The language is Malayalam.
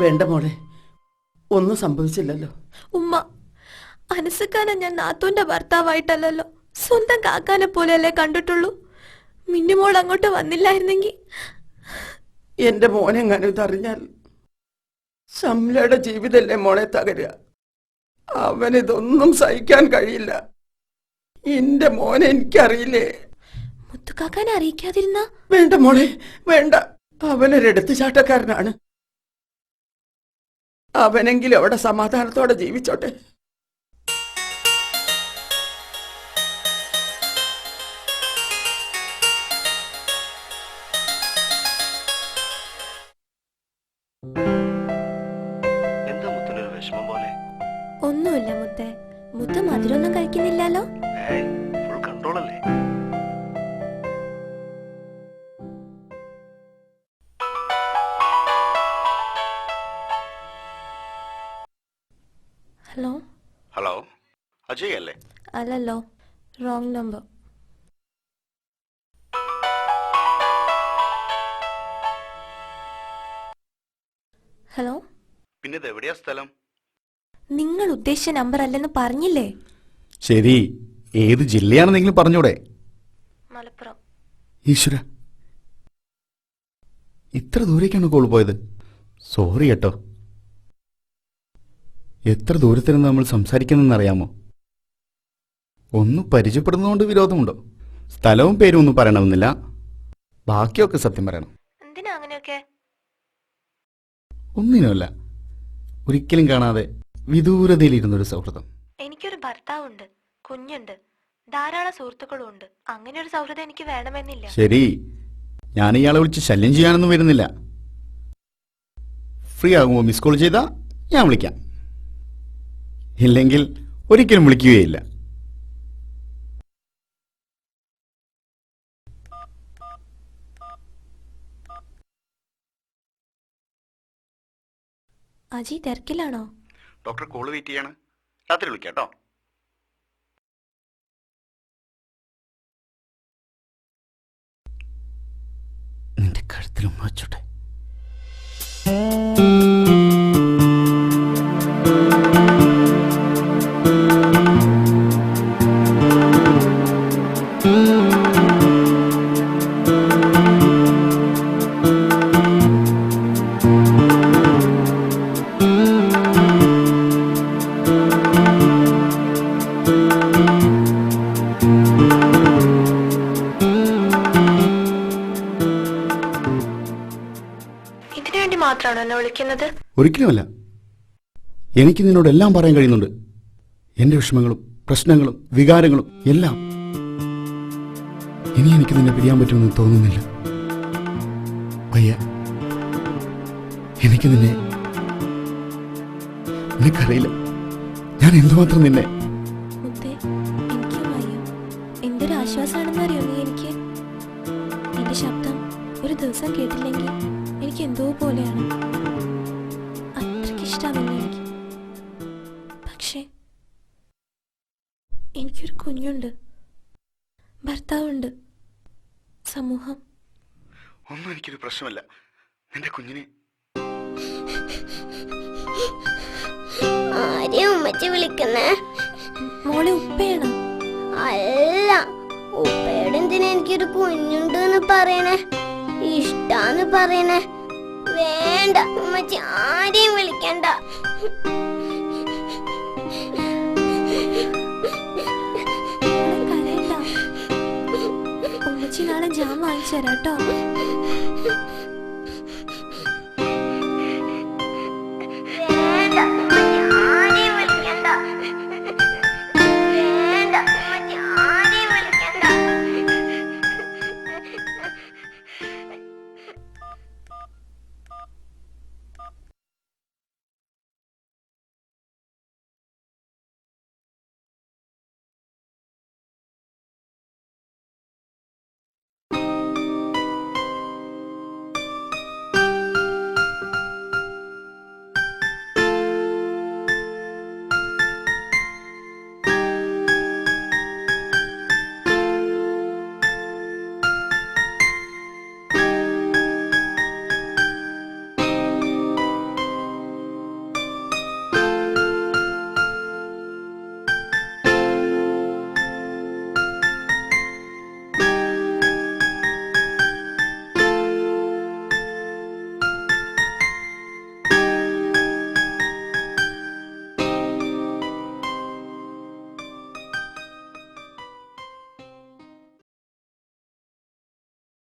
വേണ്ട മോളെ, ഒന്നും സംഭവിച്ചില്ലല്ലോ. ഉമ്മ, അനസക്കാനെ ഞാൻ നാത്തൂന്റെ ഭർത്താവായിട്ടല്ലോ, സ്വന്തം കാക്കാനെ പോലെയല്ലേ കണ്ടിട്ടുള്ളൂ. മിന്നുമോൾ അങ്ങോട്ട് വന്നില്ലായിരുന്നെങ്കിൽ എന്റെ മോനെങ്ങാനും ഇതറിഞ്ഞാൽ ശംലയുടെ ജീവിതല്ലേ മോളെ തകരുക. അവനിതൊന്നും സഹിക്കാൻ കഴിയില്ല. എന്റെ മോനെ എനിക്കറിയില്ലേ. മുത്തുക്കാക്കാനെ അറിയിക്കാതിരുന്ന? വേണ്ട മോളെ, വേണ്ട. അവനൊരെടുത്തു ചാട്ടക്കാരനാണ്. അവനെങ്കിലും അവിടെ സമാധാനത്തോടെ ജീവിച്ചോട്ടെ. എന്താ മുത്തിനൊരു വിഷമം പോലെ? ഒന്നുമില്ല മുത്തേ. മുത്ത മധുരമൊന്നും കഴിക്കുന്നില്ലല്ലോ. ഫുൾ കൺട്രോൾ അല്ലേ? ഹലോ ഹലോ, അജയ് അല്ലേ? അല്ലല്ലോ, റോങ് നമ്പർ. ഹലോ, പിന്നെ ഇത് എവിടെയാ സ്ഥലം? നിങ്ങൾ ഉദ്ദേശിച്ച നമ്പർ അല്ലെന്ന് പറഞ്ഞില്ലേ? ശരി, ഏത് ജില്ലയാണെന്നെങ്കിലും പറഞ്ഞൂടെ? മലപ്പുറം. ഈശ്വര, ഇത്ര ദൂരേക്കാണ് കോൾ പോയത്. സോറി കേട്ടോ. എത്ര ദൂരത്തിനാണ് നമ്മൾ സംസാരിക്കുന്നതെന്നറിയാമോ? ഒന്ന് പരിചയപ്പെടുന്നതുകൊണ്ട് വിരോധമുണ്ടോ? സ്ഥലവും പേരും ഒന്നും പറയണമെന്നില്ല, ബാക്കിയൊക്കെ സത്യം പറയണം. എന്തിനാ അങ്ങനെയൊക്കെ? ഒന്നിനുമല്ല, ഒരിക്കലും കാണാതെ വിദൂരതയിലിരുന്നൊരു സൗഹൃദം. എനിക്കൊരു ഭർത്താവുണ്ട്, കുഞ്ഞുണ്ട്, ധാരാളം സുഹൃത്തുക്കളും ഉണ്ട്. അങ്ങനെ ഒരു സൗഹൃദം എനിക്ക് വേണമെന്നില്ല. ശരി, ഞാൻ ഇയാളെ വിളിച്ച് ശല്യം ചെയ്യാനൊന്നും വരുന്നില്ല. ഫ്രീ ആകുമ്പോൾ മിസ് കോൾ ചെയ്താ ഞാൻ വിളിക്കാം, ഇല്ലെങ്കിൽ ഒരിക്കലും വിളിക്കുകയില്ല. അജി തിരക്കിലാണോ? ഡോക്ടർ കോൾ വെയിറ്റ് ചെയ്യാണ്. രാത്രി വിളിക്കാം കേട്ടോ. നിന്റെ കഴുത്തിലും വച്ചോട്ടെ. ഇതിനുവേണ്ടി മാത്രമാണോ എന്നെ വിളിക്കുന്നത്? ഒരിക്കലുമല്ല, എനിക്ക് നിന്നോട് എല്ലാം പറയാൻ കഴിയുന്നുണ്ട്. എന്റെ വിഷമങ്ങളും പ്രശ്നങ്ങളും വികാരങ്ങളും എല്ലാം. ഇനി എനിക്ക് നിന്നെ പിരിയാൻ പറ്റുമെന്ന് തോന്നുന്നില്ല. വയ്യ, എനിക്ക് നിനക്കറിയില്ല ഞാൻ എന്തുമാത്രം നിന്നെ. മുത്തേ, എനിക്ക് വയ്യ. എന്തൊരു ആശ്വാസമാണെന്ന് അറിയോ നീ എനിക്ക്? എന്റെ ശബ്ദം ഒരു ദിവസം കേട്ടില്ലെങ്കിൽ എനിക്ക് എന്തോ പോലെയാണ്. അത്രയ്ക്കിഷ്ടമാണ് എനിക്ക്. പക്ഷേ എനിക്കൊരു കുഞ്ഞുണ്ട്, ഭർത്താവുണ്ട്, സമൂഹം. ഒന്നും എനിക്കൊരു പ്രശ്നമല്ല. നിന്റെ കുഞ്ഞിനെ ആരെയും ഉമ്മച്ചി വിളിക്കുന്നേ? മോളെ ഉപ്പയാണ്. അല്ല, ഉപ്പയുടെ എന്തിനാ എനിക്കൊരു കുഞ്ഞുണ്ട് എന്ന് പറയണേ? ഇഷ്ടാന്ന് പറയണേ? വേണ്ട ഉമ്മച്ചി, ആരെയും വിളിക്കണ്ട. കരയണ്ട, ഉമ്മച്ചി നാളെ ജാം വാങ്ങിച്ചു തരാട്ടോ.